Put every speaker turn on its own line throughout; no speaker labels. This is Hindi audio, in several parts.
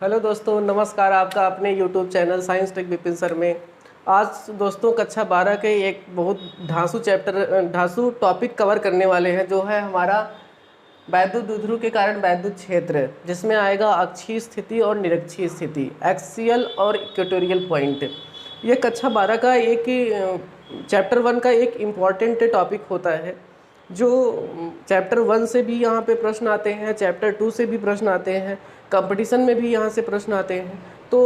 हेलो दोस्तों, नमस्कार। आपका अपने YouTube channel science tech Vipin sir में आज दोस्तों कक्षा 12 के एक बहुत ढांसू टॉपिक कवर करने वाले हैं, जो है हमारा वैद्युत द्विध्रुव के कारण वैद्युत क्षेत्र, जिसमें आएगा अक्षीय स्थिति और निरक्षीय स्थिति, एक्सियल और इक्वेटोरियल पॉइंट। ये कक्षा 12 का एक चैप्टर 1 का एक इम्पॉर्टेंट टॉपिक होता है, जो चैप्टर 1 से भी यहाँ पे प्रश्न आते हैं, चैप्टर 2 से भी प्रश्न आते हैं, कंपटीशन में भी यहाँ से प्रश्न आते हैं। तो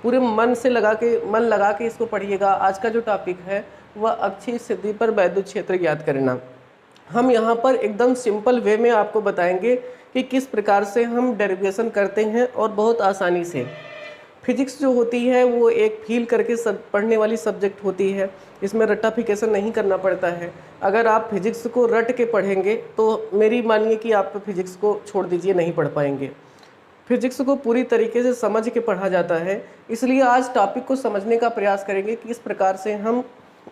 पूरे मन लगा के इसको पढ़िएगा। आज का जो टॉपिक है वह अक्षीय स्थिति पर वैद्युत क्षेत्र ज्ञात करना। हम यहाँ पर एकदम सिंपल वे में आपको बताएंगे कि किस प्रकार से हम डेरिवेशन करते हैं, और बहुत आसानी से। फिजिक्स जो होती है वो एक फील करके पढ़ने वाली सब्जेक्ट होती है, इसमें रट्टाफिकेशन नहीं करना पड़ता है। अगर आप फिजिक्स को रट के पढ़ेंगे तो मेरी मानिए कि आप फिजिक्स को छोड़ दीजिए, नहीं पढ़ पाएंगे। फिजिक्स को पूरी तरीके से समझ के पढ़ा जाता है, इसलिए आज टॉपिक को समझने का प्रयास करेंगे कि किस प्रकार से हम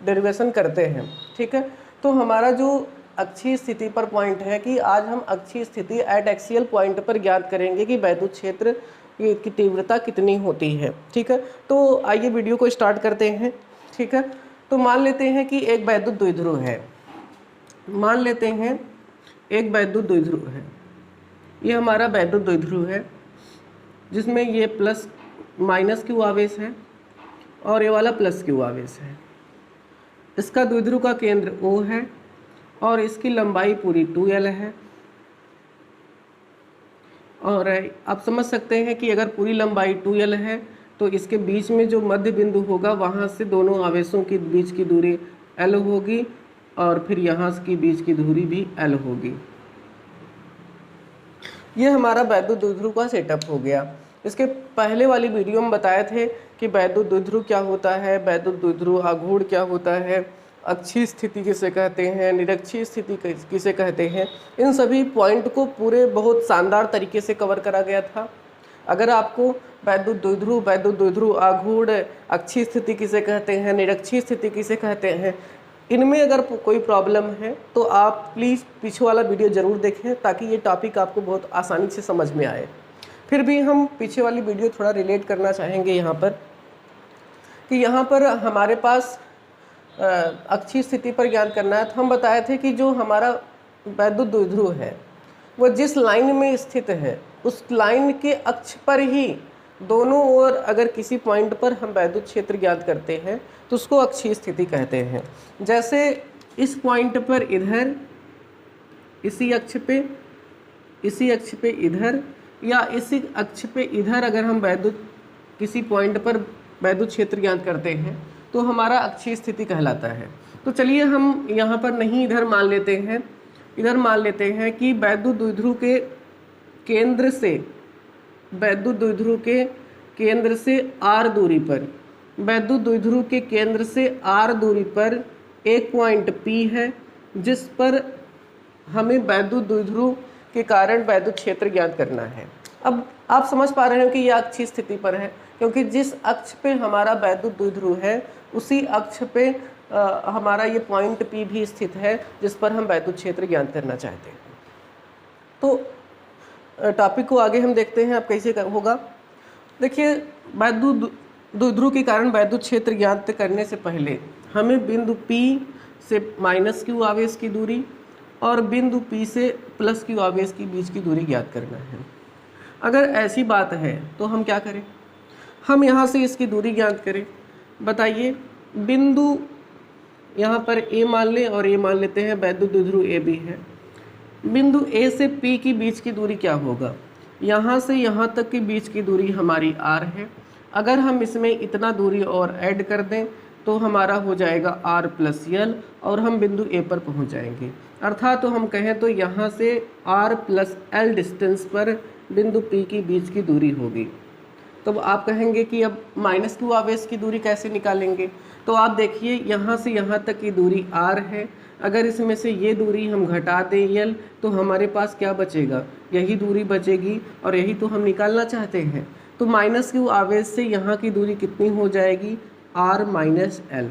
डेरिवेशन करते हैं। ठीक है, तो हमारा जो अक्षीय स्थिति पर पॉइंट है कि आज हम अक्षीय स्थिति एट एक्सियल पॉइंट पर ज्ञात करेंगे कि वैद्युत क्षेत्र की तीव्रता कितनी होती है। ठीक है, तो आइए वीडियो को स्टार्ट करते हैं। ठीक है, तो मान लेते हैं कि एक वैद्युत द्विध्रुव है। मान लेते हैं एक वैद्युत द्विध्रुव है, ये हमारा वैद्युत द्विध्रुव है, जिसमें ये प्लस माइनस क्यू आवेश है और ये वाला प्लस क्यू आवेश है। इसका द्विध्रुव का केंद्र O है और इसकी लंबाई पूरी 2L है। और आप समझ सकते हैं कि अगर पूरी लंबाई 2L है तो इसके बीच में जो मध्य बिंदु होगा वहाँ से दोनों आवेशों के बीच की दूरी L होगी, और फिर यहाँ की बीच की दूरी भी L होगी। ये हमारा वैद्युत द्विध्रुव का सेटअप हो गया। इसके पहले वाली वीडियो में बताए थे कि वैद्युत द्विध्रुव क्या होता है, वैद्युत द्विध्रुव आघूर्ण क्या होता है, अक्षीय स्थिति किसे कहते हैं, निरक्षीय स्थिति किसे कहते हैं। इन सभी पॉइंट को पूरे बहुत शानदार तरीके से कवर करा गया था। अगर आपको वैद्युत द्विध्रुव आघूर्ण, अक्षीय स्थिति किसे कहते हैं, निरक्षीय स्थिति किसे कहते हैं, इनमें अगर कोई प्रॉब्लम है तो आप प्लीज़ पीछे वाला वीडियो ज़रूर देखें, ताकि ये टॉपिक आपको बहुत आसानी से समझ में आए। फिर भी हम पीछे वाली वीडियो थोड़ा रिलेट करना चाहेंगे यहाँ पर, कि यहाँ पर हमारे पास अक्षीय स्थिति पर ज्ञान करना है। तो हम बताए थे कि जो हमारा वैद्युत द्विध्रुव है वो जिस लाइन में स्थित है उस लाइन के अक्ष पर ही दोनों ओर अगर किसी पॉइंट पर हम वैद्युत क्षेत्र ज्ञात करते हैं तो उसको अक्षीय स्थिति कहते हैं। जैसे इस पॉइंट पर इधर, इसी अक्ष पे इधर, या इसी अक्ष पे इधर अगर हम किसी पॉइंट पर वैद्युत क्षेत्र ज्ञात करते हैं तो हमारा अक्षीय स्थिति कहलाता है। तो चलिए हम यहाँ पर नहीं, इधर मान लेते हैं कि वैद्युत द्विध्रुव के केंद्र से r दूरी पर, वैद्युत द्विध्रुव के केंद्र से r दूरी पर एक पॉइंट P है, जिस पर हमें वैद्युत द्विध्रुव के कारण वैद्युत क्षेत्र ज्ञात करना है। अब आप समझ पा रहे हो कि यह अक्षीय स्थिति पर है, क्योंकि जिस अक्ष पे हमारा वैद्युत द्विध्रुव है उसी अक्ष पे हमारा ये पॉइंट P भी स्थित है, जिस पर हम वैद्युत क्षेत्र ज्ञात करना चाहते हैं। तो टॉपिक को आगे हम देखते हैं अब कैसे होगा। देखिए, वैद्युत द्विध्रुव के कारण वैद्युत क्षेत्र ज्ञात करने से पहले हमें बिंदु P से माइनस क्यू आवेश की दूरी और बिंदु P से प्लस क्यू आवेश की बीच की दूरी ज्ञात करना है। अगर ऐसी बात है तो हम क्या करें, हम यहाँ से इसकी दूरी ज्ञात करें। बताइए, बिंदु यहाँ पर A मान लें और A मान लेते हैं वैद्युत द्विध्रुव AB है। बिंदु A से P की बीच की दूरी क्या होगा, यहाँ से यहाँ तक की बीच की दूरी हमारी R है। अगर हम इसमें इतना दूरी और ऐड कर दें तो हमारा हो जाएगा R प्लस L, और हम बिंदु A पर पहुँच जाएंगे। अर्थात तो हम कहें तो यहाँ से R प्लस L डिस्टेंस पर बिंदु P की बीच की दूरी होगी। तो आप कहेंगे कि अब माइनस क्यू आवेश की दूरी कैसे निकालेंगे, तो आप देखिए यहाँ से यहाँ तक की दूरी R है। अगर इसमें से ये दूरी हम घटा दें L, तो हमारे पास क्या बचेगा, यही दूरी बचेगी, और यही तो हम निकालना चाहते हैं। तो माइनस क्यू आवेश से यहाँ की दूरी कितनी हो जाएगी, R माइनस L।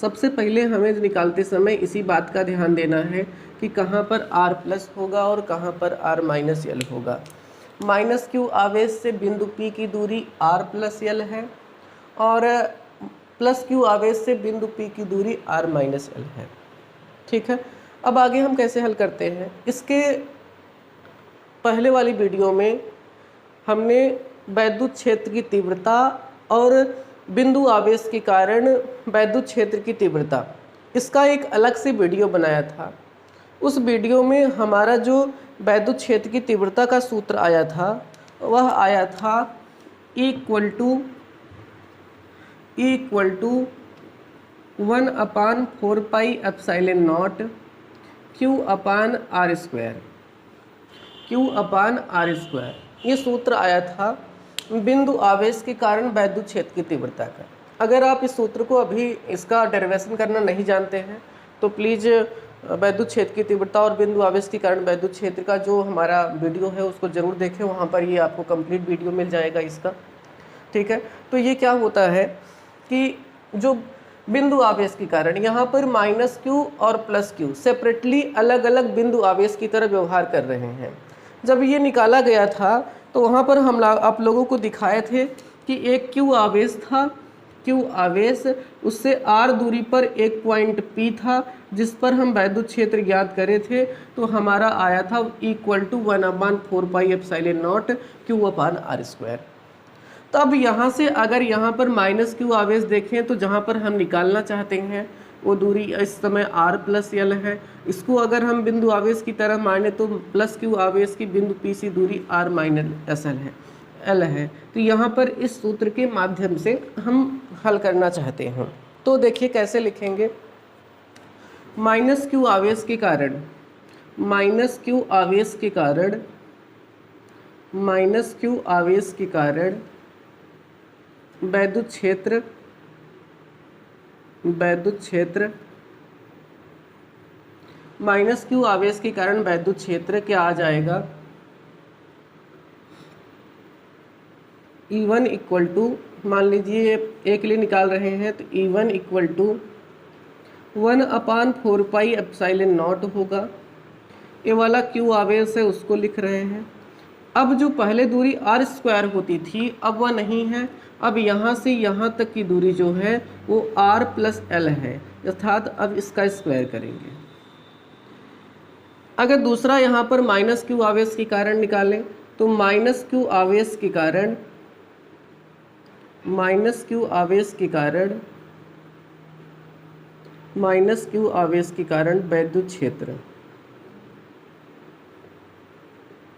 सबसे पहले हमें निकालते समय इसी बात का ध्यान देना है कि कहाँ पर R प्लस होगा और कहाँ पर R माइनस L होगा। माइनस क्यू आवेश से बिंदु P की दूरी r प्लस एल है और प्लस क्यू आवेश से बिंदु P की दूरी r माइनस एल है। ठीक है, अब आगे हम कैसे हल करते हैं। इसके पहले वाली वीडियो में हमने वैद्युत क्षेत्र की तीव्रता और बिंदु आवेश के कारण वैद्युत क्षेत्र की तीव्रता, इसका एक अलग से वीडियो बनाया था। उस वीडियो में हमारा जो वैद्युत क्षेत्र की तीव्रता का सूत्र आया था वह आया था E equal to 1/4 pi epsilon naught Q/r²। ये सूत्र आया था बिंदु आवेश के कारण वैद्युत क्षेत्र की तीव्रता का। अगर आप इस सूत्र को अभी इसका डेरिवेशन करना नहीं जानते हैं तो प्लीज़ वैद्युत क्षेत्र की तीव्रता और बिंदु आवेश के कारण वैद्युत क्षेत्र का जो हमारा वीडियो है उसको ज़रूर देखें, वहाँ पर ये आपको कंप्लीट वीडियो मिल जाएगा इसका। ठीक है, तो ये क्या होता है कि जो बिंदु आवेश के कारण यहाँ पर माइनस क्यू और प्लस क्यू सेपरेटली अलग अलग बिंदु आवेश की तरह व्यवहार कर रहे हैं। जब ये निकाला गया था तो वहाँ पर हम आप लोगों को दिखाए थे कि एक क्यू आवेश था, क्यू आवेश उससे r दूरी पर एक पॉइंट P था जिस पर हम वैद्युत क्षेत्र ज्ञात करे थे, तो हमारा आया था equal to 1/4 pi epsilon naught Q/r²। तो अब यहाँ से अगर यहाँ पर माइनस क्यू आवेश देखें तो जहाँ पर हम निकालना चाहते हैं वो दूरी इस समय r प्लस एल है। इसको अगर हम बिंदु आवेश की तरह माने तो प्लस क्यू आवेश की बिंदु P से दूरी r माइनस एल है। तो यहाँ पर इस सूत्र के माध्यम से हम हल करना चाहते हैं। तो देखिए कैसे लिखेंगे। माइनस क्यू आवेश के कारण वैद्युत क्षेत्र क्या आ जाएगा, E1 इक्वल टू, मान लीजिए ए के लिए निकाल रहे हैं तो E1 equal to 1/4 pi epsilon naught होगा। ये वाला क्यू आवेश है उसको लिख रहे हैं। अब जो पहले दूरी r² होती थी अब वह नहीं है, अब यहाँ से यहाँ तक की दूरी जो है वो r प्लस एल है, अर्थात अब इसका स्क्वायर करेंगे। अगर दूसरा यहाँ पर माइनस क्यू आवेश के कारण निकालें तो माइनस क्यू आवेश के कारण वैद्युत क्षेत्र,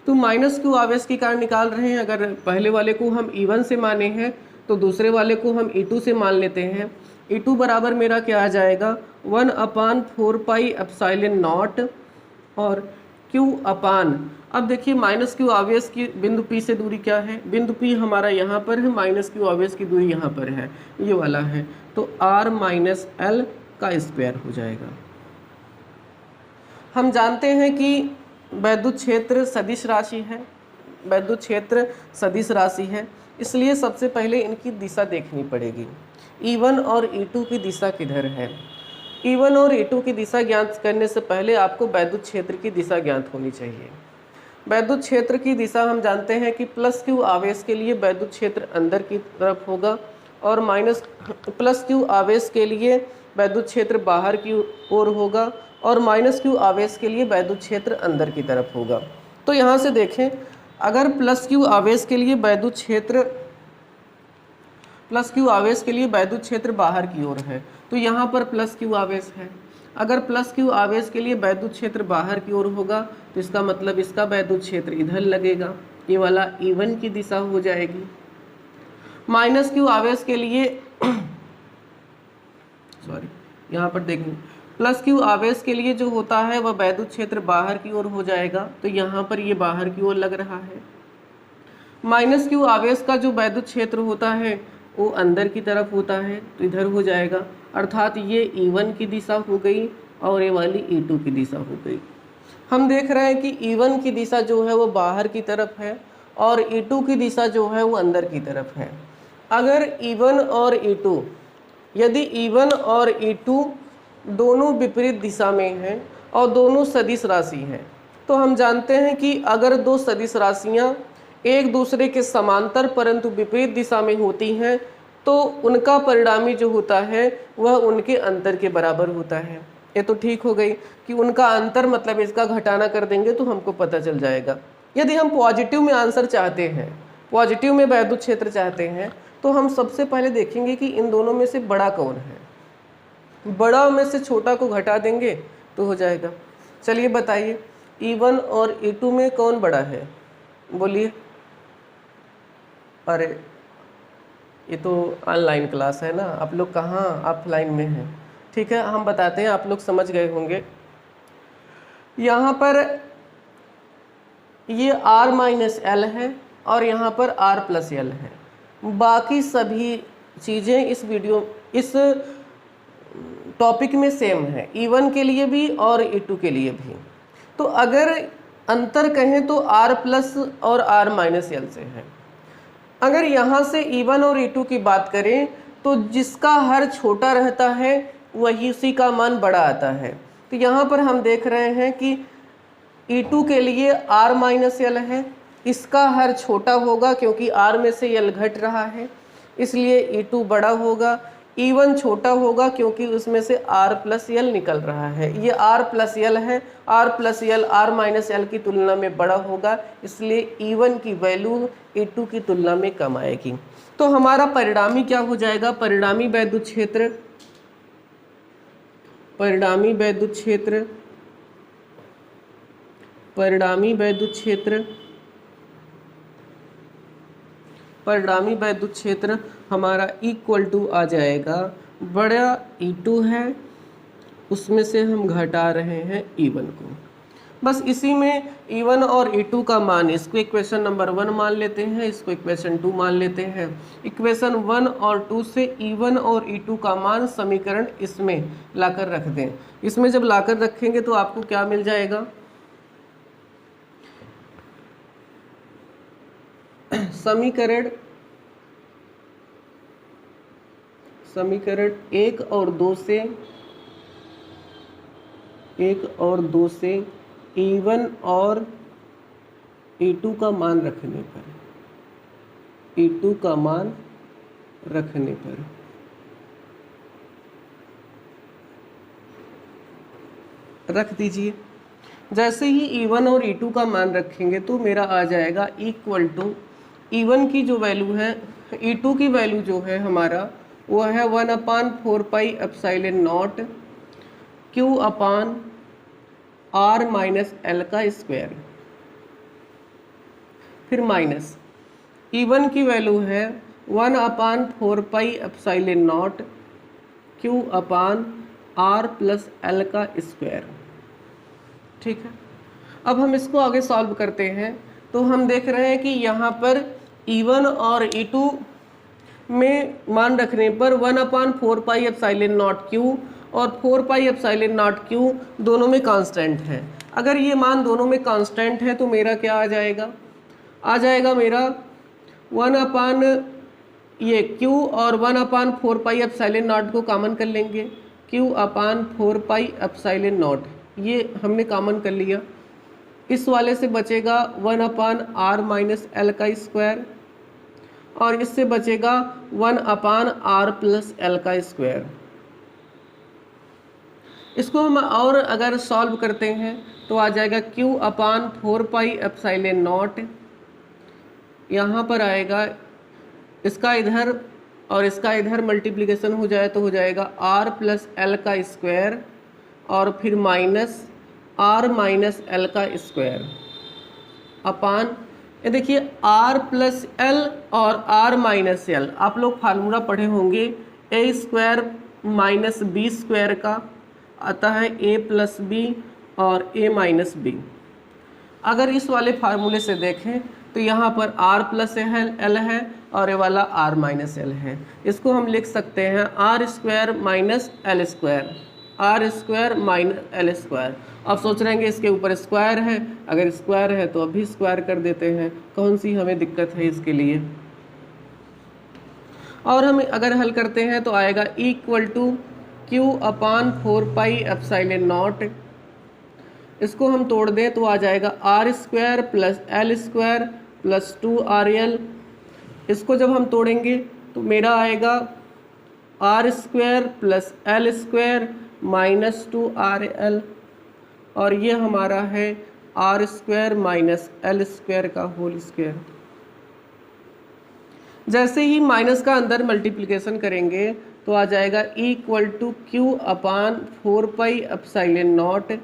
तो माइनस क्यू आवेश के कारण निकाल रहे हैं। अगर पहले वाले को हम E1 से माने हैं तो दूसरे वाले को हम E2 से मान लेते हैं। E2 बराबर मेरा क्या आ जाएगा 1/4 पाई एप्सिलॉन नॉट और अब देखिए माइनस क्यू आवेश की बिंदु P से दूरी क्या है, बिंदु P हमारा यहाँ पर है, माइनस क्यू आवेश की दूरी यहाँ पर है, ये वाला है, तो r माइनस एल का स्क्वायर हो जाएगा। हम जानते हैं कि वैद्युत क्षेत्र सदिश राशि है, इसलिए सबसे पहले इनकी दिशा देखनी पड़ेगी। E1 और E2 की दिशा किधर है। E1 और E2 की दिशा ज्ञात करने से पहले आपको वैद्युत क्षेत्र की दिशा ज्ञात होनी चाहिए। वैद्युत क्षेत्र की दिशा हम जानते हैं कि प्लस क्यू आवेश के लिए वैद्युत क्षेत्र अंदर की तरफ होगा और माइनस प्लस क्यू आवेश के लिए वैद्युत क्षेत्र बाहर की ओर होगा और माइनस क्यू आवेश के लिए वैद्युत क्षेत्र अंदर की तरफ होगा। तो यहाँ से देखें, अगर प्लस क्यू आवेश के लिए वैद्युत क्षेत्र बाहर की ओर है तो यहाँ पर प्लस क्यू आवेश है। अगर प्लस क्यू आवेश के लिए वैद्युत क्षेत्र बाहर की ओर होगा तो इसका मतलब इसका वैद्युत क्षेत्र इधर लगेगा, ये वाला E1 की दिशा हो जाएगी। माइनस क्यू आवेश के लिए यहाँ पर देखें, प्लस क्यू आवेश के लिए जो होता है वह वैद्युत क्षेत्र बाहर की ओर हो जाएगा, तो यहाँ पर ये बाहर की ओर लग रहा है। माइनस क्यू आवेश का जो वैद्युत क्षेत्र होता है वो अंदर की तरफ होता है, तो इधर हो जाएगा, अर्थात ये E1 की दिशा हो गई और ये वाली E2 की दिशा हो गई। हम देख रहे हैं कि E1 की दिशा जो है वो बाहर की तरफ है और E2 की दिशा जो है वो अंदर की तरफ है। अगर यदि E1 और E2 दोनों विपरीत दिशा में हैं और दोनों सदिश राशि हैं, तो हम जानते हैं कि अगर दो सदिश राशियाँ एक दूसरे के समांतर परंतु विपरीत दिशा में होती हैं तो उनका परिणामी जो होता है वह उनके अंतर के बराबर होता है। ये तो ठीक हो गई कि उनका अंतर मतलब इसका घटाना कर देंगे तो हमको पता चल जाएगा। यदि हम पॉजिटिव में आंसर चाहते हैं, पॉजिटिव में वैद्युत क्षेत्र चाहते हैं, तो हम सबसे पहले देखेंगे कि इन दोनों में से बड़ा कौन है। बड़ा में से छोटा को घटा देंगे तो हो जाएगा। चलिए बताइए E1 और E2 में कौन बड़ा है, बोलिए। अरे ये तो ऑनलाइन क्लास है ना, आप लोग कहाँ ऑफलाइन में हैं। ठीक है, हम बताते हैं, आप लोग समझ गए होंगे। यहाँ पर ये R-L है और यहाँ पर R+L है। बाकी सभी चीज़ें इस टॉपिक में सेम है, E1 के लिए भी और E2 के लिए भी। तो अगर अंतर कहें तो R+ और R-L से है। अगर यहाँ से E1 और E2 की बात करें तो जिसका हर छोटा रहता है वही उसी का मान बड़ा आता है। तो यहाँ पर हम देख रहे हैं कि E2 के लिए R-L है, इसका हर छोटा होगा क्योंकि R में से L घट रहा है, इसलिए E2 बड़ा होगा। E1 छोटा होगा क्योंकि उसमें से R+L निकल रहा है, ये R+L है। R+L R-L की तुलना में बड़ा होगा, इसलिए E1 की वैल्यू E2 की तुलना में कम आएगी। तो हमारा परिणामी क्या हो जाएगा, परिणामी वैद्युत क्षेत्र, परिणामी वैद्युत क्षेत्र, परिणामी वैद्युत क्षेत्र, परिणामी वैद्युत क्षेत्र हमारा इक्वल टू आ जाएगा, बड़ा E2 है उसमें से हम घटा रहे हैं E1 को। बस इसी में E1 और E2 का मान, इसको इक्वेशन नंबर 1 मान लेते हैं, इसको इक्वेशन 2 मान लेते हैं। इक्वेशन 1 और 2 से E1 और E2 का मान समीकरण इसमें लाकर रख दें। इसमें जब लाकर रखेंगे तो आपको क्या मिल जाएगा, समीकरण 1 और 2 से E1 और E2 का मान रखने पर, E2 का मान रखने पर रख दीजिए। जैसे ही E1 और E2 का मान रखेंगे तो मेरा आ जाएगा इक्वल टू, E1 की जो वैल्यू है, E2 की वैल्यू जो है हमारा वो है 1/4πε0 Q/R-L का स्क्वायर, फिर माइनस E1 की वैल्यू है 1/4πε0 Q/R+L का स्क्वायर। ठीक है, अब हम इसको आगे सॉल्व करते हैं तो हम देख रहे हैं कि यहाँ पर E1 और E2 में मान रखने पर 1/4πε0 Q और 4πε0 Q दोनों में कांस्टेंट है। अगर ये मान दोनों में कांस्टेंट है तो मेरा क्या आ जाएगा, आ जाएगा मेरा 1/Q और 1/4πε0 को कॉमन कर लेंगे, Q/4πε0 ये हमने कॉमन कर लिया। इस वाले से बचेगा 1/R-L का स्क्वायर और इससे बचेगा 1/R+L का स्क्वायर। इसको हम और अगर सॉल्व करते हैं तो आ जाएगा Q/4πε0, यहाँ पर आएगा, इसका इधर और इसका इधर मल्टीप्लिकेशन हो जाए तो हो जाएगा R+L का स्क्वायर और फिर माइनस R-L का स्क्वायर अपान, ये देखिए R+L और R-L, आप लोग फार्मूला पढ़े होंगे A² - B² का, आता है A+B और A-B। अगर इस वाले फार्मूले से देखें तो यहाँ पर R+L है और ये वाला R-L है। इसको हम लिख सकते हैं R² - L², R² - L²। अब सोच रहे हैं इसके ऊपर स्क्वायर है, अगर स्क्वायर है तो अभी स्क्वायर कर देते हैं, कौन सी हमें दिक्कत है इसके लिए। और हम अगर हल करते हैं तो आएगा इक्वल टू Q/4πε0, इसको हम तोड़ दें तो आ जाएगा R² + L² प्लस 2RL। इसको जब हम तोड़ेंगे तो मेरा आएगा R² plus L² minus 2RL, और ये हमारा है R² माइनस L² का होल स्क्वायर। जैसे ही माइनस का अंदर मल्टीप्लिकेशन करेंगे तो आ जाएगा equal to Q/4πε0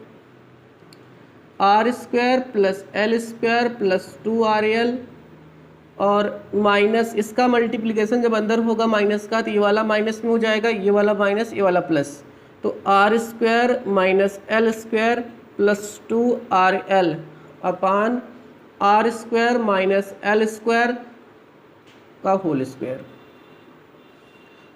R² plus L² plus 2RL, और माइनस इसका मल्टीप्लिकेशन जब अंदर होगा माइनस का तो ये वाला माइनस में हो जाएगा, ये वाला माइनस, ये वाला प्लस, तो R² minus L² plus 2RL अपान R² माइनस L² का होल स्क्वायर।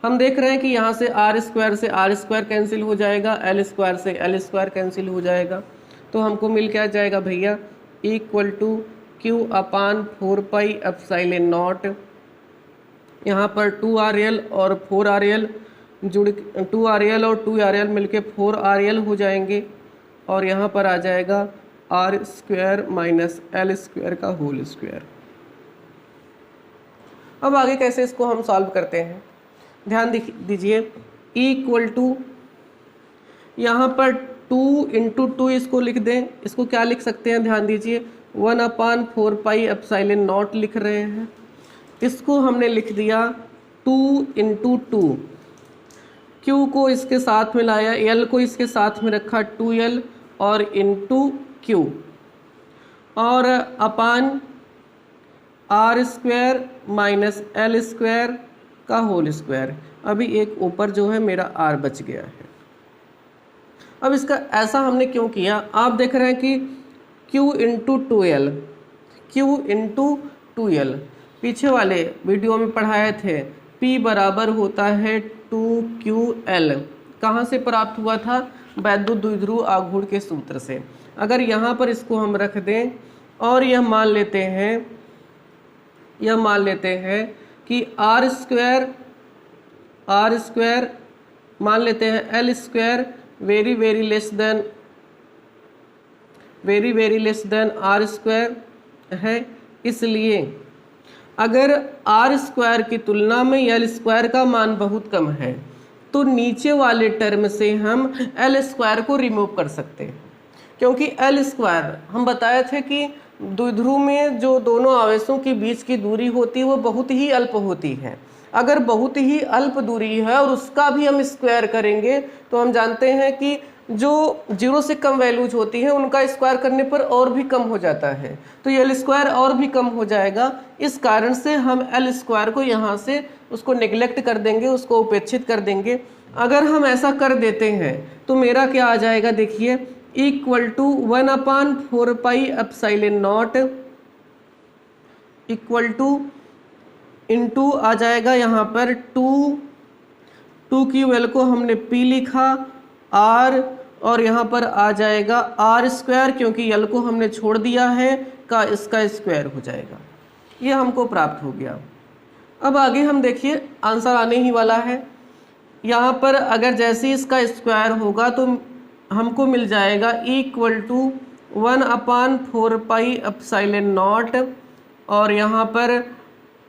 हम देख रहे हैं कि यहाँ से R² से R² कैंसिल हो जाएगा, L² से L² कैंसिल हो जाएगा, तो हमको मिल क्या जाएगा भैया, इक्वल टू Q/4πε0। यहाँ पर 2RL और 4RL जुड़ 2RL और 2RL मिलके 4RL हो जाएंगे, और यहाँ पर आ जाएगा R² माइनस L² का होल स्क्वायर। अब आगे कैसे इसको हम सॉल्व करते हैं, ध्यान दीजिए। इक्वल टू यहाँ पर 2 × 2 इसको लिख दें, इसको क्या लिख सकते हैं, ध्यान दीजिए 1/4πε0 लिख रहे हैं। इसको हमने लिख दिया 2 × 2, Q को इसके साथ में लाया, L को इसके साथ में रखा 2L और इंटू Q, और अपान R² माइनस L² का होल स्क्वायर। अभी एक ऊपर जो है मेरा R बच गया है। अब इसका ऐसा हमने क्यों किया, आप देख रहे हैं कि Q × 2L, Q × 2L पीछे वाले वीडियो में पढ़ाए थे, P बराबर होता है 2QL। कहाँ से प्राप्त हुआ था, वैद्युत द्विध्रुव आघूर्ण के सूत्र से। अगर यहाँ पर इसको हम रख दें और यह मान लेते हैं कि R² मान लेते हैं L² very very less than R² है, इसलिए अगर R² की तुलना में L² का मान बहुत कम है तो नीचे वाले टर्म से हम L² को रिमूव कर सकते हैं, क्योंकि L² हम बताए थे कि द्विध्रुव में जो दोनों आवेशों के बीच की दूरी होती है वो बहुत ही अल्प होती है। अगर बहुत ही अल्प दूरी है और उसका भी हम स्क्वायर करेंगे तो हम जानते हैं कि जो 0 से कम वैल्यूज होती हैं उनका स्क्वायर करने पर और भी कम हो जाता है, तो ये L² और भी कम हो जाएगा। इस कारण से हम L² को यहाँ से उसको नेग्लेक्ट कर देंगे, उसको उपेक्षित कर देंगे। अगर हम ऐसा कर देते हैं तो मेरा क्या आ जाएगा, देखिए equal to 1/4πε0 equal to into आ जाएगा यहाँ पर 2QL को हमने P लिखा, R और यहाँ पर आ जाएगा R² क्योंकि L को हमने छोड़ दिया है का इसका स्क्वायर हो जाएगा। ये हमको प्राप्त हो गया। अब आगे हम देखिए आंसर आने ही वाला है। यहाँ पर अगर जैसे इसका स्क्वायर होगा तो हमको मिल जाएगा इक्वल टू 1/4πε0 और यहाँ पर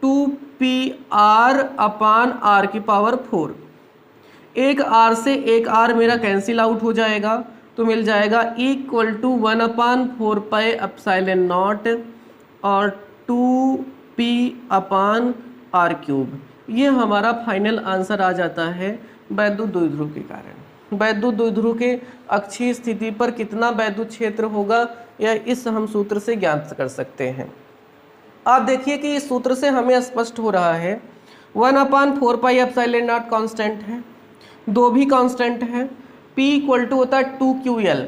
2PR/R⁴। एक R से एक R मेरा कैंसिल आउट हो जाएगा तो मिल जाएगा इक्वल टू 1/4πε0 और 2P/R³। ये हमारा फाइनल आंसर आ जाता है वैद्युत द्विध्रुव के कारण। वैद्युत द्विध्रुव के अक्षीय स्थिति पर कितना वैद्युत क्षेत्र होगा यह इस हम सूत्र से ज्ञात कर सकते हैं। आप देखिए कि इस सूत्र से हमें स्पष्ट हो रहा है 1/4πε0 कांस्टेंट है, 2 भी कांस्टेंट है, P इक्वल टू होता है 2QL,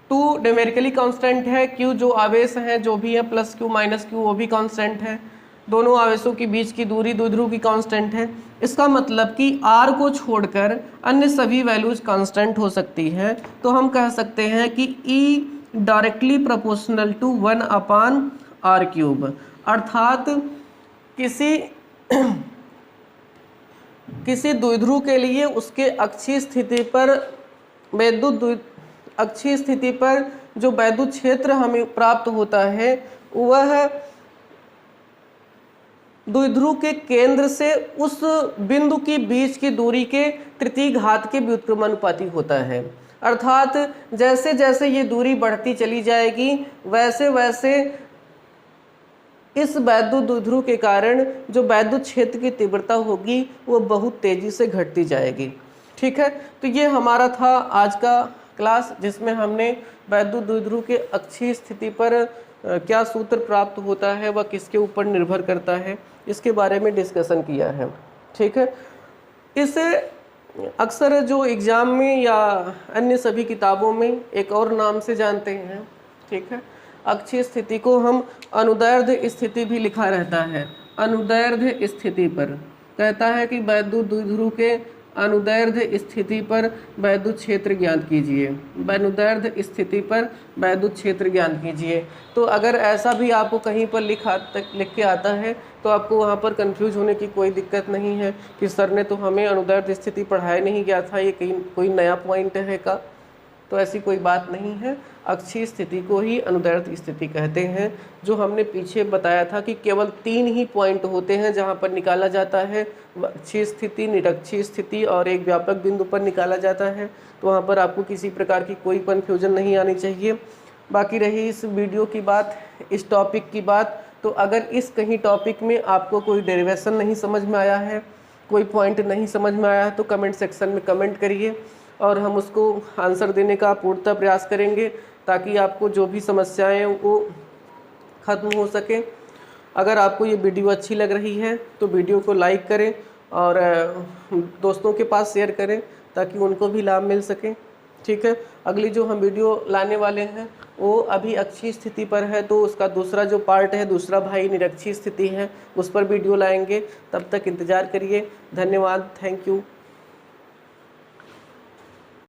2 न्यूमेरिकली कांस्टेंट है, Q जो आवेश है जो भी है प्लस Q माइनस Q वो भी कांस्टेंट है, दोनों आवेशों के बीच की दूरी द्विध्रुव की कांस्टेंट है। इसका मतलब कि R को छोड़कर अन्य सभी वैल्यूज कांस्टेंट हो सकती है, तो हम कह सकते हैं कि E directly proportional to 1/R³, अर्थात किसी द्विध्रुव के लिए उसके अक्षीय स्थिति पर जो वैद्युत क्षेत्र हमें प्राप्त होता है वह द्विध्रुव के केंद्र से उस बिंदु की बीच की दूरी के तृतीय घात के व्युत्क्रमानुपाती होता है। अर्थात जैसे जैसे ये दूरी बढ़ती चली जाएगी वैसे वैसे इस वैद्युत द्विध्रुव के कारण जो वैद्युत क्षेत्र की तीव्रता होगी वो बहुत तेजी से घटती जाएगी। ठीक है, तो ये हमारा था आज का क्लास, जिसमें हमने वैद्युत द्विध्रुव के अक्षीय स्थिति पर क्या सूत्र प्राप्त होता है, वह किसके ऊपर निर्भर करता है, इसके बारे में डिस्कशन किया है। ठीक है, इसे अक्सर जो एग्ज़ाम में या अन्य सभी किताबों में एक और नाम से जानते हैं। ठीक है, अक्षीय स्थिति को हम अनुदैर्ध्य स्थिति भी लिखा रहता है। अनुदैर्ध्य स्थिति पर कहता है कि वैद्युत द्विध्रुव के अनुदैर्ध्य स्थिति पर वैद्युत क्षेत्र ज्ञात कीजिए। अनुदैर्ध्य स्थिति पर वैद्युत क्षेत्र ज्ञात कीजिए। तो अगर ऐसा भी आपको कहीं पर लिख के आता है तो आपको वहाँ पर कंफ्यूज होने की कोई दिक्कत नहीं है कि सर ने तो हमें अनुदैर्ध्य स्थिति पढ़ाया नहीं गया था, ये कहीं कोई नया पॉइंट है का। तो ऐसी कोई बात नहीं है। अक्षीय स्थिति को ही अनुदैर्ध्य स्थिति कहते हैं। जो हमने पीछे बताया था कि केवल 3 ही पॉइंट होते हैं जहां पर निकाला जाता है, अक्षीय स्थिति, निरक्षीय स्थिति और एक व्यापक बिंदु पर निकाला जाता है। तो वहां पर आपको किसी प्रकार की कोई कन्फ्यूजन नहीं आनी चाहिए। बाकी रही इस वीडियो की बात, इस टॉपिक की बात, तो अगर इस कहीं टॉपिक में आपको कोई डेरिवेशन नहीं समझ में आया है, कोई पॉइंट नहीं समझ में आया है, तो कमेंट सेक्शन में कमेंट करिए और हम उसको आंसर देने का पूर्णतः प्रयास करेंगे ताकि आपको जो भी समस्याएं वो ख़त्म हो सके। अगर आपको ये वीडियो अच्छी लग रही है तो वीडियो को लाइक करें और दोस्तों के पास शेयर करें ताकि उनको भी लाभ मिल सके। ठीक है, अगली जो हम वीडियो लाने वाले हैं वो अभी अक्षीय स्थिति पर है, तो उसका दूसरा जो पार्ट है, दूसरा भाई निरक्षीय स्थिति है, उस पर वीडियो लाएंगे। तब तक इंतज़ार करिए। धन्यवाद, थैंक यू।